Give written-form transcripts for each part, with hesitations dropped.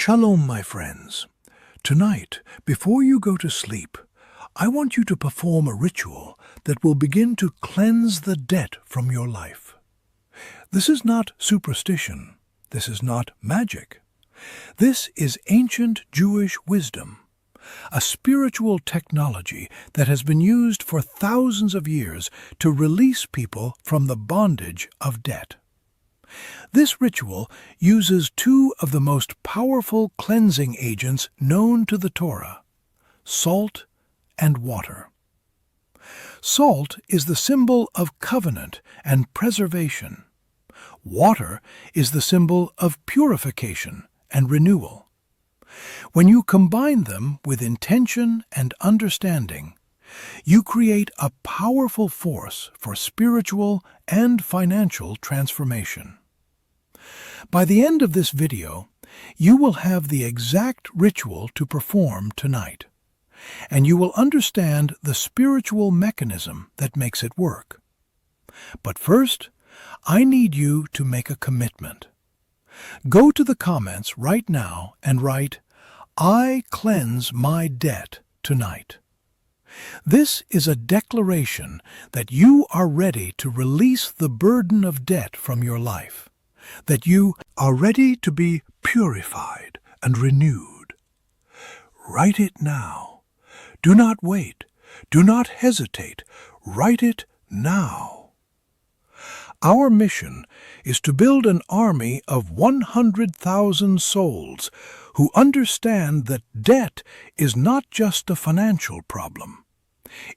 Shalom, my friends. Tonight, before you go to sleep, I want you to perform a ritual that will begin to cleanse the debt from your life. This is not superstition. This is not magic. This is ancient Jewish wisdom, a spiritual technology that has been used for thousands of years to release people from the bondage of debt. This ritual uses two of the most powerful cleansing agents known to the Torah: salt and water. Salt is the symbol of covenant and preservation. Water is the symbol of purification and renewal. When you combine them with intention and understanding, you create a powerful force for spiritual and financial transformation. By the end of this video, you will have the exact ritual to perform tonight, and you will understand the spiritual mechanism that makes it work. But first, I need you to make a commitment. Go to the comments right now and write, "I cleanse my debt tonight." This is a declaration that you are ready to release the burden of debt from your life, that you are ready to be purified and renewed. Write it now. Do not wait. Do not hesitate. Write it now. Our mission is to build an army of 100,000 souls who understand that debt is not just a financial problem.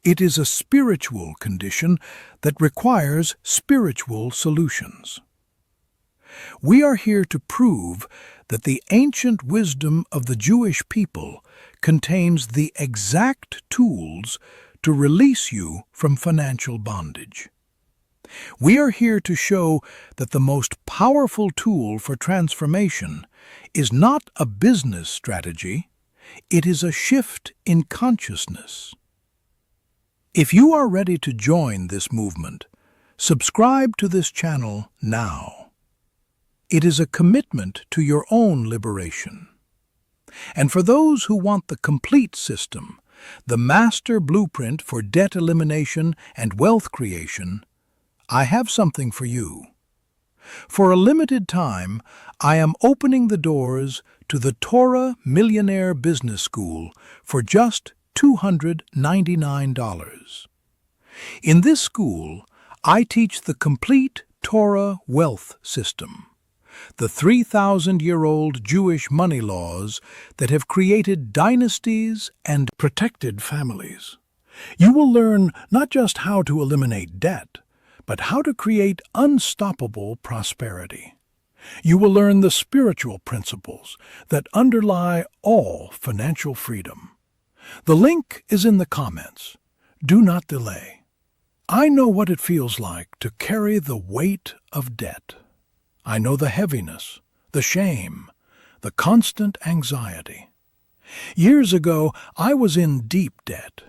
It is a spiritual condition that requires spiritual solutions. We are here to prove that the ancient wisdom of the Jewish people contains the exact tools to release you from financial bondage. We are here to show that the most powerful tool for transformation is not a business strategy, it is a shift in consciousness. If you are ready to join this movement, subscribe to this channel now. It is a commitment to your own liberation. And for those who want the complete system, the master blueprint for debt elimination and wealth creation, I have something for you. For a limited time, I am opening the doors to the Torah Millionaire Business School for just $299. In this school, I teach the complete Torah wealth system, the 3,000-year-old Jewish money laws that have created dynasties and protected families. You will learn not just how to eliminate debt, but how to create unstoppable prosperity. You will learn the spiritual principles that underlie all financial freedom. The link is in the comments. Do not delay. I know what it feels like to carry the weight of debt. I know the heaviness, the shame, the constant anxiety. Years ago, I was in deep debt.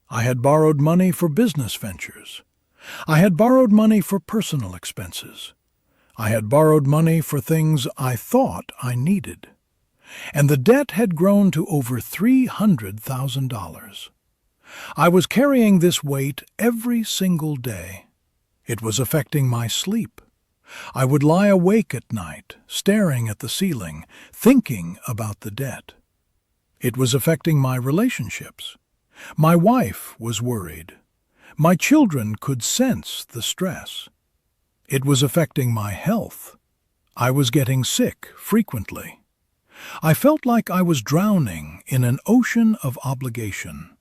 I had borrowed money for business ventures. I had borrowed money for personal expenses. I had borrowed money for things I thought I needed. And the debt had grown to over $300,000. I was carrying this weight every single day. It was affecting my sleep. I would lie awake at night, staring at the ceiling, thinking about the debt. It was affecting my relationships. My wife was worried. My children could sense the stress. It was affecting my health. I was getting sick frequently. I felt like I was drowning in an ocean of obligation.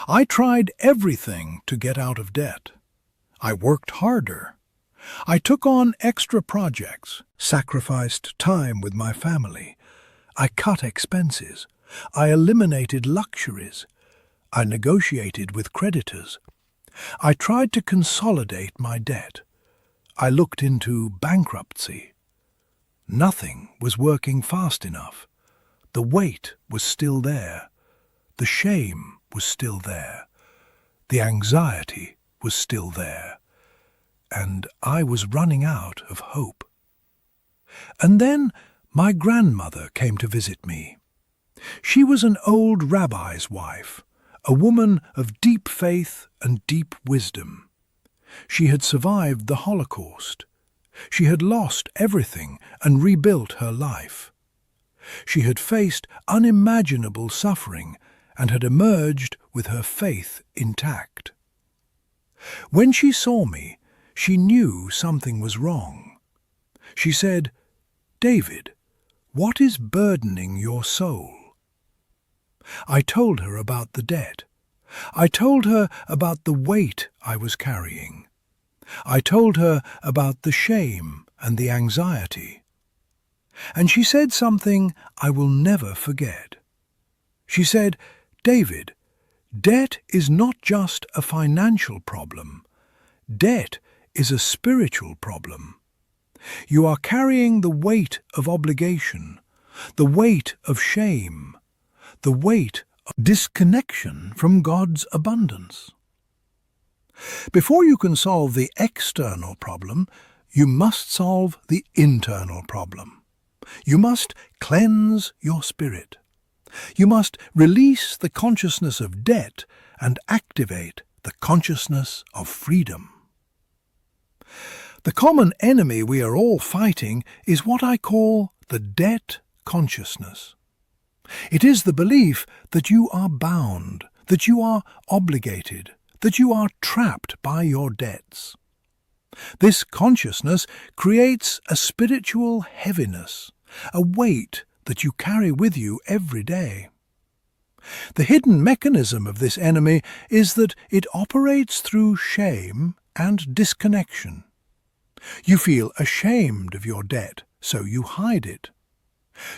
I tried everything to get out of debt. I worked harder. I took on extra projects, sacrificed time with my family. I cut expenses. I eliminated luxuries. I negotiated with creditors. I tried to consolidate my debt. I looked into bankruptcy. Nothing was working fast enough. The weight was still there. The shame was still there. The anxiety was still there. And I was running out of hope. And then My grandmother came to visit me. She was an old rabbi's wife, a woman of deep faith and deep wisdom. She had survived the Holocaust. She had lost everything and rebuilt her life. She had faced unimaginable suffering and had emerged with her faith intact. When she saw me, she knew something was wrong. She said, "David, what is burdening your soul?" I told her about the debt. I told her about the weight I was carrying. I told her about the shame and the anxiety. And she said something I will never forget. She said, "David, debt is not just a financial problem. Debt is a spiritual problem. You are carrying the weight of obligation, the weight of shame, the weight of disconnection from God's abundance." Before you can solve the external problem, you must solve the internal problem. You must cleanse your spirit. You must release the consciousness of debt and activate the consciousness of freedom. The common enemy we are all fighting is what I call the debt consciousness. It is the belief that you are bound, that you are obligated, that you are trapped by your debts. This consciousness creates a spiritual heaviness, a weight that you carry with you every day. The hidden mechanism of this enemy is that it operates through shame and disconnection. You feel ashamed of your debt, so you hide it.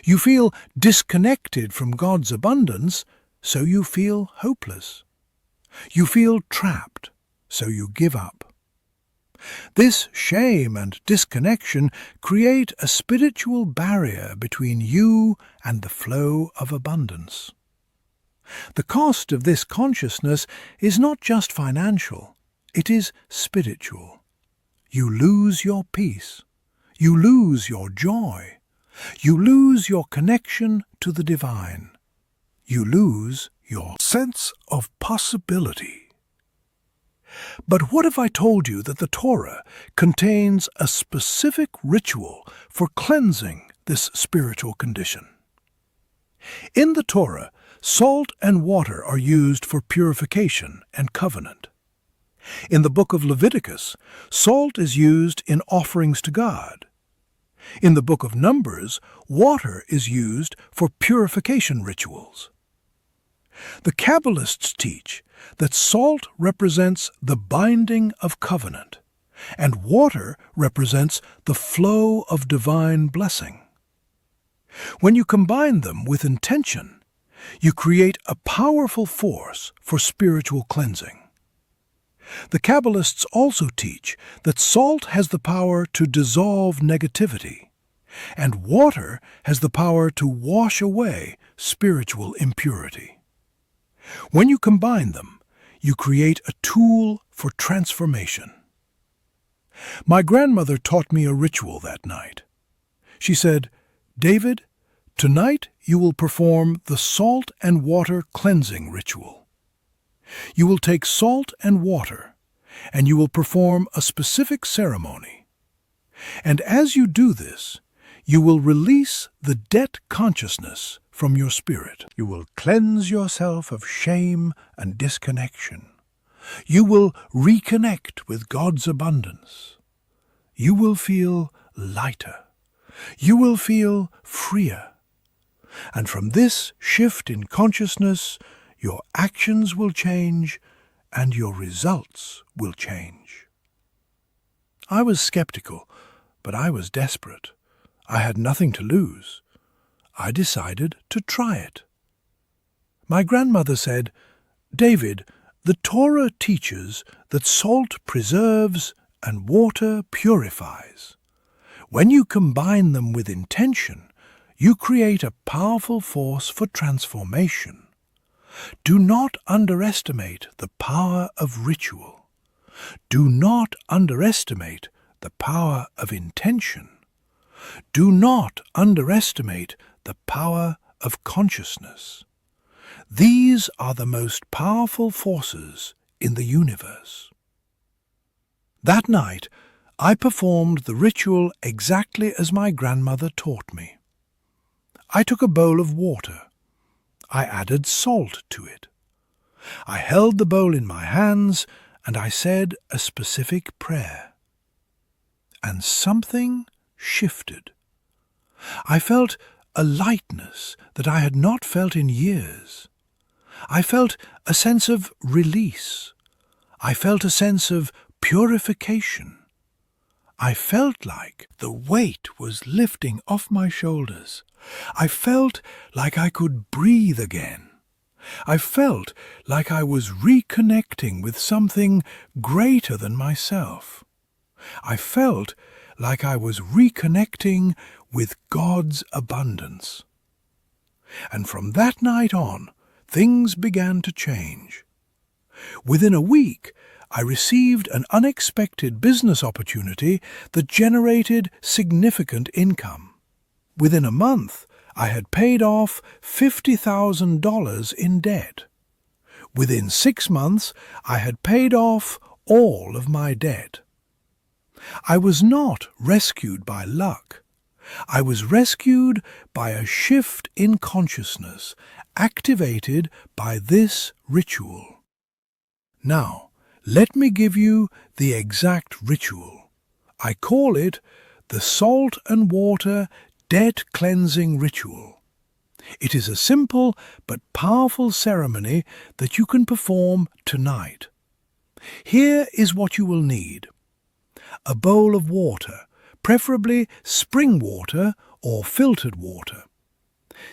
You feel disconnected from God's abundance, so you feel hopeless. You feel trapped, so you give up. This shame and disconnection create a spiritual barrier between you and the flow of abundance. The cost of this consciousness is not just financial, it is spiritual. You lose your peace. You lose your joy. You lose your connection to the divine. You lose your sense of possibility. But what if I told you that the Torah contains a specific ritual for cleansing this spiritual condition? In the Torah, salt and water are used for purification and covenant. In the book of Leviticus, salt is used in offerings to God. In the book of Numbers, water is used for purification rituals. The Kabbalists teach that salt represents the binding of covenant, and water represents the flow of divine blessing. When you combine them with intention, you create a powerful force for spiritual cleansing. The Kabbalists also teach that salt has the power to dissolve negativity, and water has the power to wash away spiritual impurity. When you combine them, you create a tool for transformation. My grandmother taught me a ritual that night. She said, "David, tonight you will perform the salt and water cleansing ritual. You will take salt and water, and you will perform a specific ceremony. And as you do this, you will release the debt consciousness from your spirit. You will cleanse yourself of shame and disconnection. You will reconnect with God's abundance. You will feel lighter. You will feel freer. And from this shift in consciousness, your actions will change and your results will change." I was skeptical, but I was desperate. I had nothing to lose. I decided to try it. My grandmother said, "David, the Torah teaches that salt preserves and water purifies. When you combine them with intention, you create a powerful force for transformation. Do not underestimate the power of ritual. Do not underestimate the power of intention. Do not underestimate the power of consciousness. These are the most powerful forces in the universe. That night, I performed the ritual exactly as my grandmother taught me. I took a bowl of water. I added salt to it. I held the bowl in my hands and I said a specific prayer. And something shifted. I felt a lightness that I had not felt in years. I felt a sense of release. I felt a sense of purification. I felt like the weight was lifting off my shoulders. I felt like I could breathe again. I felt like I was reconnecting with something greater than myself. I felt like I was reconnecting with God's abundance. And from that night on, things began to change. Within a week, I received an unexpected business opportunity that generated significant income. Within a month, I had paid off $50,000 in debt. Within 6 months, I had paid off all of my debt. I was not rescued by luck. I was rescued by a shift in consciousness activated by this ritual. Now, let me give you the exact ritual. I call it the Salt and Water Debt Cleansing Ritual. It is a simple but powerful ceremony that you can perform tonight. Here is what you will need: a bowl of water, preferably spring water or filtered water,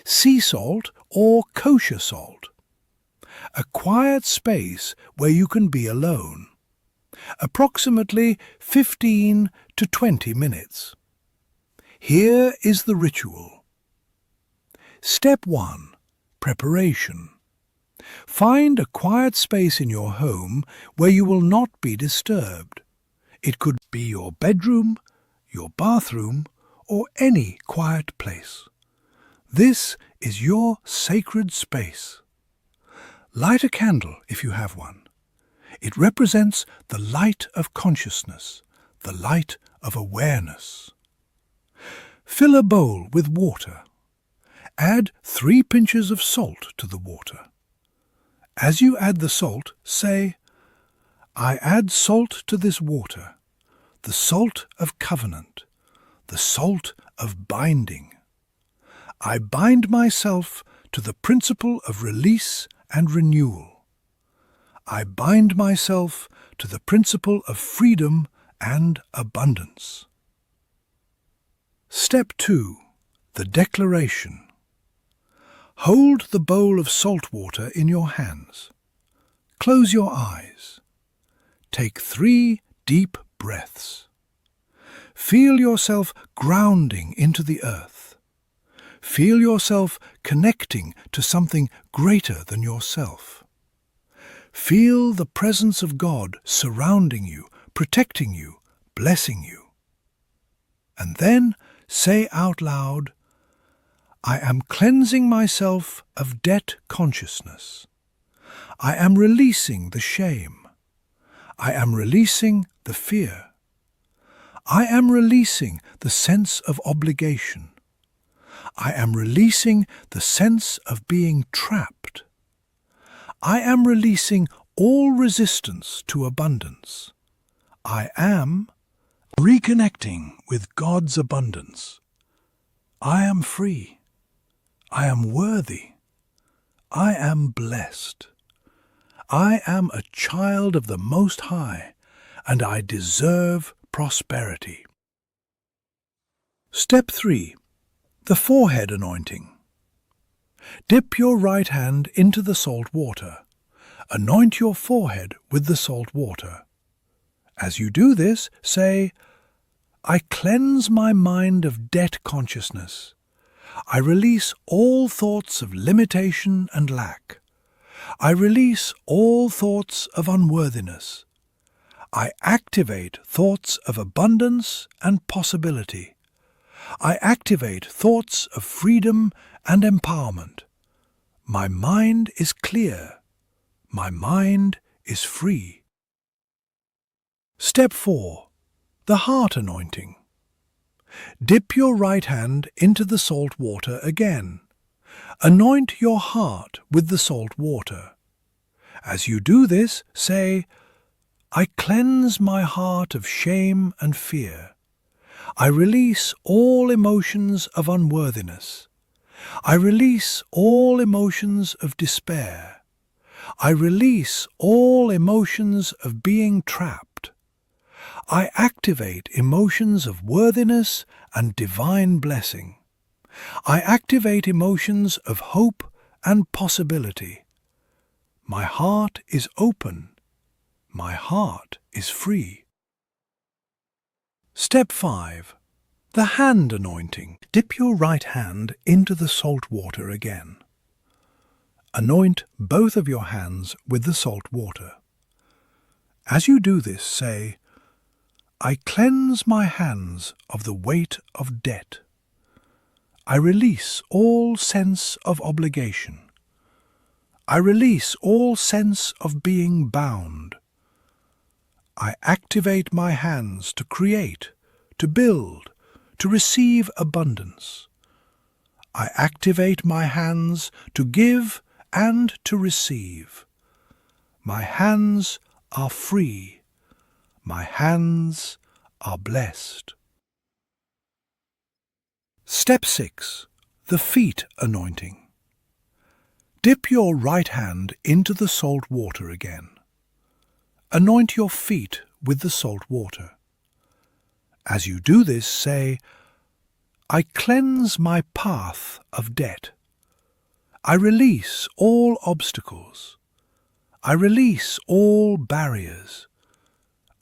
sea salt or kosher salt, a quiet space where you can be alone, approximately 15 to 20 minutes. Here is the ritual. Step 1. Preparation. Find a quiet space in your home where you will not be disturbed. It could be your bedroom, your bathroom, or any quiet place. This is your sacred space. Light a candle if you have one. It represents the light of consciousness, the light of awareness. Fill a bowl with water. Add 3 pinches of salt to the water. As you add the salt, say, "I add salt to this water, the salt of covenant, the salt of binding. I bind myself to the principle of release and renewal. I bind myself to the principle of freedom and abundance." Step 2. The declaration. Hold the bowl of salt water in your hands. Close your eyes. Take 3 deep breaths. Feel yourself grounding into the earth. Feel yourself connecting to something greater than yourself. Feel the presence of God surrounding you, protecting you, blessing you. And then say out loud, "I am cleansing myself of debt consciousness. I am releasing the shame. I am releasing the fear. I am releasing the sense of obligation. I am releasing the sense of being trapped. I am releasing all resistance to abundance. I am reconnecting with God's abundance. I am free. I am worthy. I am blessed. I am a child of the Most High, and I deserve prosperity." Step 3. The forehead anointing. Dip your right hand into the salt water. Anoint your forehead with the salt water. As you do this, say, "I cleanse my mind of debt consciousness. I release all thoughts of limitation and lack. I release all thoughts of unworthiness. I activate thoughts of abundance and possibility. I activate thoughts of freedom and empowerment. My mind is clear. My mind is free. Step 4. The heart anointing. Dip your right hand into the salt water again. Anoint your heart with the salt water. As you do this, say, I cleanse my heart of shame and fear. I release all emotions of unworthiness. I release all emotions of despair. I release all emotions of being trapped. I activate emotions of worthiness and divine blessing. I activate emotions of hope and possibility. My heart is open. My heart is free. Step 5. The hand anointing. Dip your right hand into the salt water again. Anoint both of your hands with the salt water. As you do this, say, I cleanse my hands of the weight of debt. I release all sense of obligation. I release all sense of being bound. I activate my hands to create, to build, to receive abundance. I activate my hands to give and to receive. My hands are free. My hands are blessed. Step 6. The feet anointing. Dip your right hand into the salt water again. Anoint your feet with the salt water. As you do this, say, I cleanse my path of debt. I release all obstacles. I release all barriers.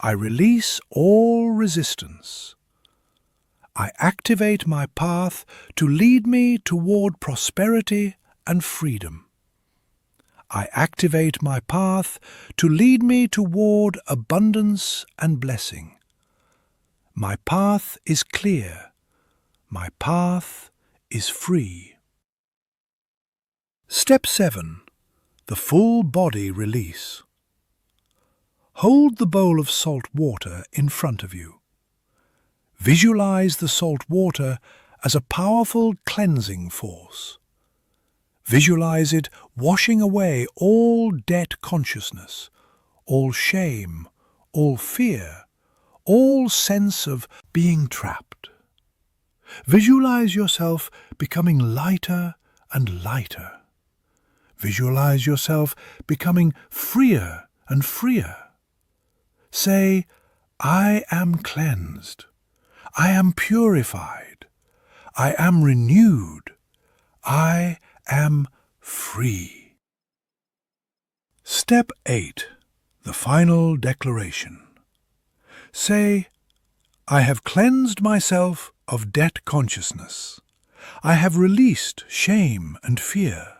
I release all resistance. I activate my path to lead me toward prosperity and freedom. I activate my path to lead me toward abundance and blessing. My path is clear. My path is free. Step 7. The full body release. Hold the bowl of salt water in front of you. Visualize the salt water as a powerful cleansing force. Visualize it washing away all debt consciousness, all shame, all fear, all sense of being trapped. Visualize yourself becoming lighter and lighter. Visualize yourself becoming freer and freer. Say, I am cleansed. I am purified. I am renewed. I am free. Step 8. The final declaration. Say, I have cleansed myself of debt consciousness. I have released shame and fear.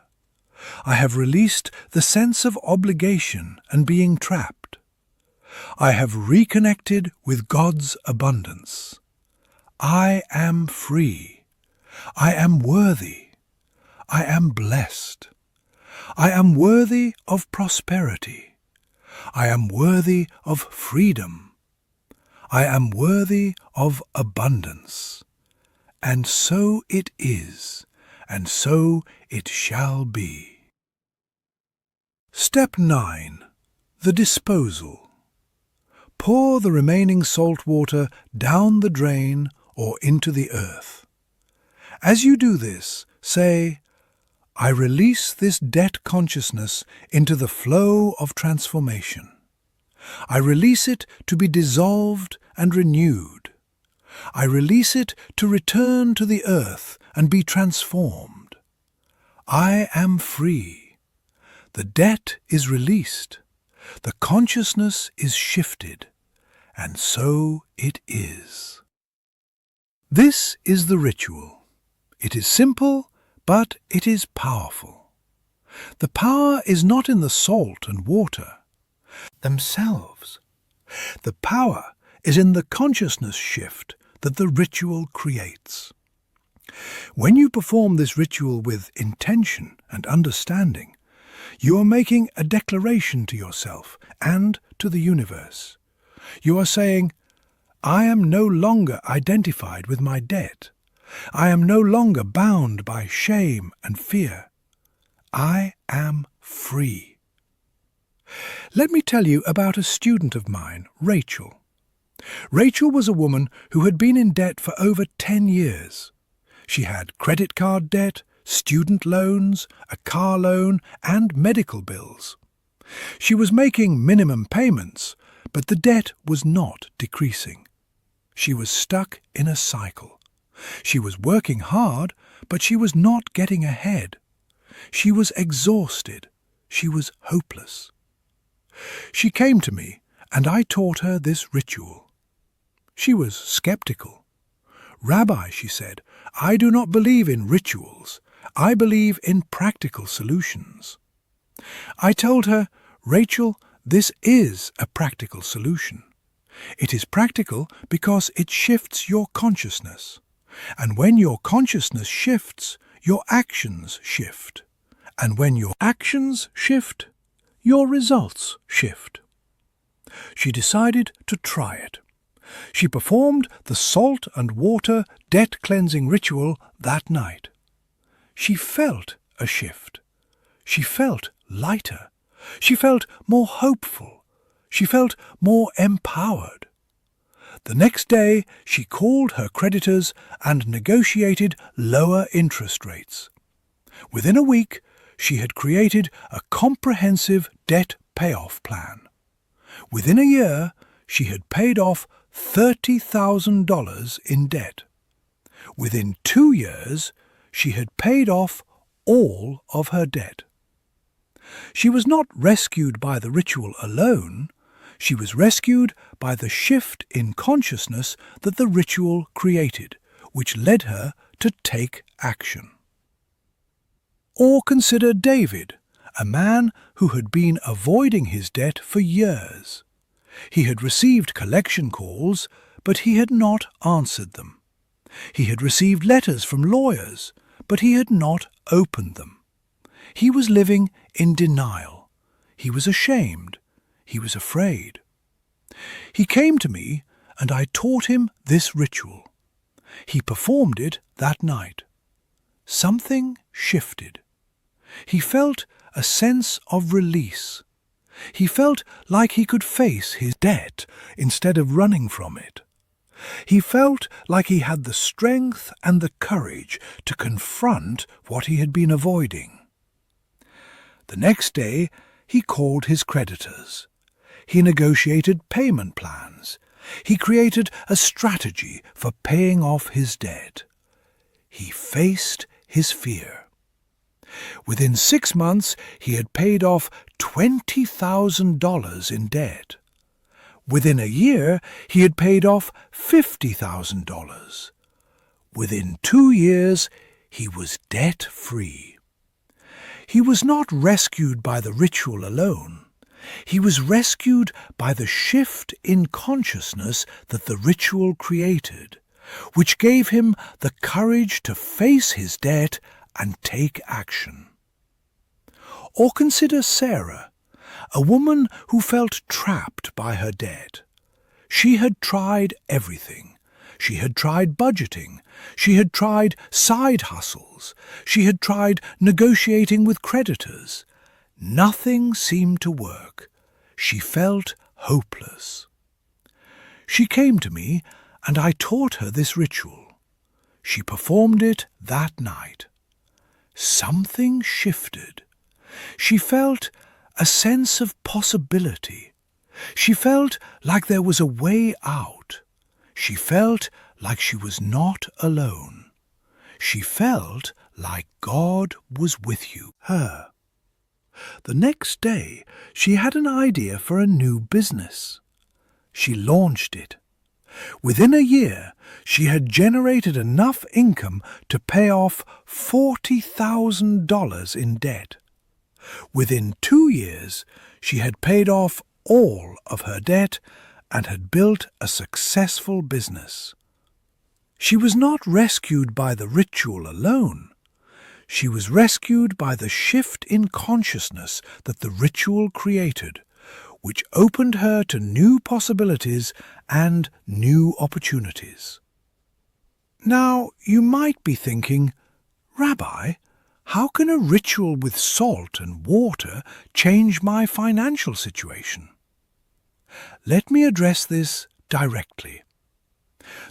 I have released the sense of obligation and being trapped. I have reconnected with God's abundance. I am free. I am worthy. I am blessed. I am worthy of prosperity. I am worthy of freedom. I am worthy of abundance. And so it is, and so it shall be. Step 9. The disposal. Pour the remaining salt water down the drain or into the earth. As you do this, say, I release this debt consciousness into the flow of transformation. I release it to be dissolved and renewed. I release it to return to the earth and be transformed. I am free. The debt is released. The consciousness is shifted. And so it is. This is the ritual. It is simple, but it is powerful. The power is not in the salt and water themselves. The power is in the consciousness shift that the ritual creates. When you perform this ritual with intention and understanding, you are making a declaration to yourself and to the universe. You are saying, I am no longer identified with my debt. I am no longer bound by shame and fear. I am free. Let me tell you about a student of mine, Rachel. Rachel was a woman who had been in debt for over 10 years. She had credit card debt, student loans, a car loan, and medical bills. She was making minimum payments, but the debt was not decreasing. She was stuck in a cycle. She was working hard, but she was not getting ahead. She was exhausted. She was hopeless. She came to me, and I taught her this ritual. She was skeptical. Rabbi, she said, I do not believe in rituals. I believe in practical solutions. I told her, Rachel, this is a practical solution. It is practical because it shifts your consciousness. And when your consciousness shifts, your actions shift. And when your actions shift, your results shift. She decided to try it. She performed the salt and water debt cleansing ritual that night. She felt a shift. She felt lighter. She felt more hopeful. She felt more empowered. The next day, she called her creditors and negotiated lower interest rates. Within a week, she had created a comprehensive debt payoff plan. Within a year, she had paid off $30,000 in debt. Within 2 years, she had paid off all of her debt. She was not rescued by the ritual alone. She was rescued by the shift in consciousness that the ritual created, which led her to take action. Or consider David, a man who had been avoiding his debt for years. He had received collection calls, but he had not answered them. He had received letters from lawyers, but he had not opened them. He was living in denial. He was ashamed. He was afraid. He came to me, and I taught him this ritual. He performed it that night. Something shifted. He felt a sense of release. He felt like he could face his debt instead of running from it. He felt like he had the strength and the courage to confront what he had been avoiding. The next day, he called his creditors. He negotiated payment plans. He created a strategy for paying off his debt. He faced his fear. Within 6 months, he had paid off $20,000 in debt. Within a year, he had paid off $50,000. Within 2 years, he was debt-free. He was not rescued by the ritual alone. He was rescued by the shift in consciousness that the ritual created, which gave him the courage to face his debt and take action. Or consider Sarah, a woman who felt trapped by her debt. She had tried everything. She had tried budgeting. She had tried side hustles. She had tried negotiating with creditors. Nothing seemed to work. She felt hopeless. She came to me, and I taught her this ritual. She performed it that night. Something shifted. She felt a sense of possibility. She felt like there was a way out. She felt like she was not alone. She felt like God was with her. The next day, she had an idea for a new business. She launched it. Within a year, she had generated enough income to pay off $40,000 in debt. Within 2 years, she had paid off all of her debt and had built a successful business. She was not rescued by the ritual alone. She was rescued by the shift in consciousness that the ritual created, which opened her to new possibilities and new opportunities. Now, you might be thinking, Rabbi, how can a ritual with salt and water change my financial situation? Let me address this directly.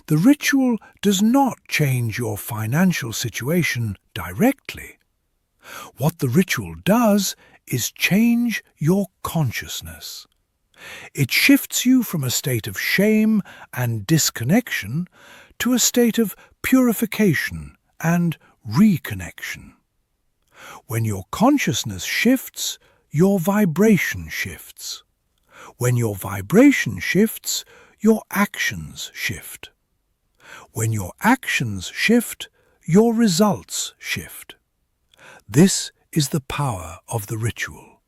The ritual does not change your financial situation directly. What the ritual does is change your consciousness. It shifts you from a state of shame and disconnection to a state of purification and reconnection. When your consciousness shifts, your vibration shifts. When your vibration shifts, your actions shift. When your actions shift, your results shift. This is the power of the ritual.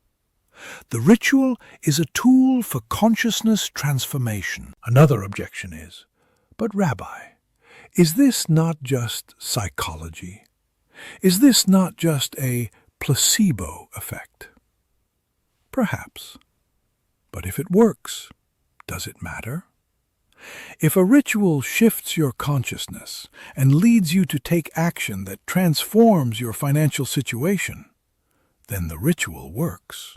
The ritual is a tool for consciousness transformation. Another objection is, but Rabbi, is this not just psychology? Is this not just a placebo effect? Perhaps. But if it works, does it matter? If a ritual shifts your consciousness and leads you to take action that transforms your financial situation, then the ritual works.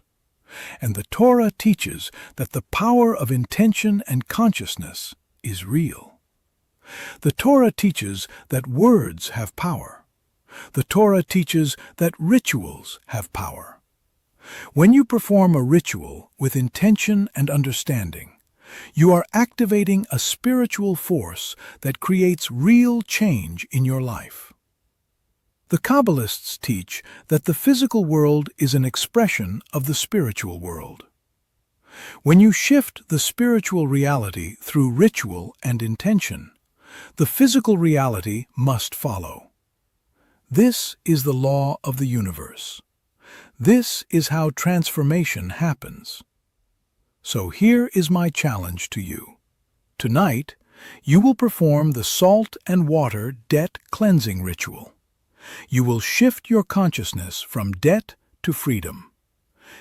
And the Torah teaches that the power of intention and consciousness is real. The Torah teaches that words have power. The Torah teaches that rituals have power. When you perform a ritual with intention and understanding, you are activating a spiritual force that creates real change in your life. The Kabbalists teach that the physical world is an expression of the spiritual world. When you shift the spiritual reality through ritual and intention, the physical reality must follow. This is the law of the universe. This is how transformation happens. So here is my challenge to you. Tonight, you will perform the salt and water debt cleansing ritual. You will shift your consciousness from debt to freedom.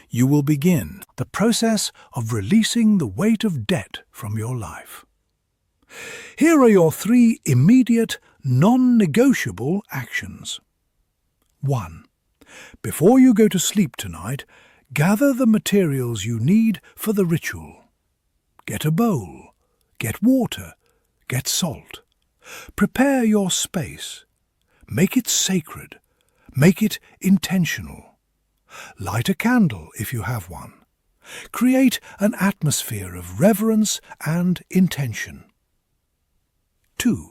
You will begin the process of releasing the weight of debt from your life. Here are your 3 immediate, non-negotiable actions. 1. Before you go to sleep tonight, gather the materials you need for the ritual. Get a bowl, get water, get salt. Prepare your space. Make it sacred. Make it intentional. Light a candle if you have one. Create an atmosphere of reverence and intention. 2.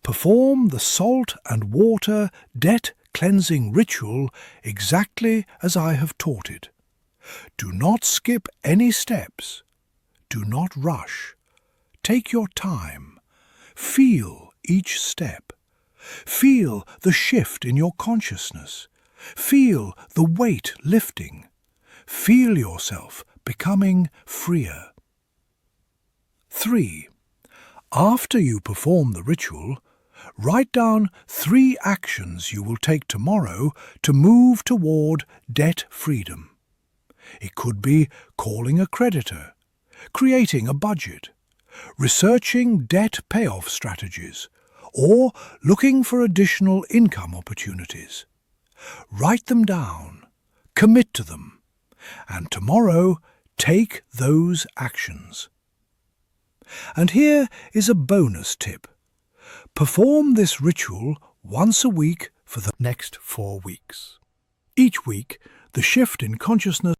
Perform the salt and water debt cleansing ritual exactly as I have taught it. Do not skip any steps. Do not rush. Take your time. Feel each step. Feel the shift in your consciousness. Feel the weight lifting. Feel yourself becoming freer. 3. After you perform the ritual, write down 3 actions you will take tomorrow to move toward debt freedom. It could be calling a creditor, creating a budget, researching debt payoff strategies, or looking for additional income opportunities. Write them down, commit to them, and tomorrow take those actions. And here is a bonus tip. Perform this ritual once a week for the next 4 weeks. Each week, the shift in consciousness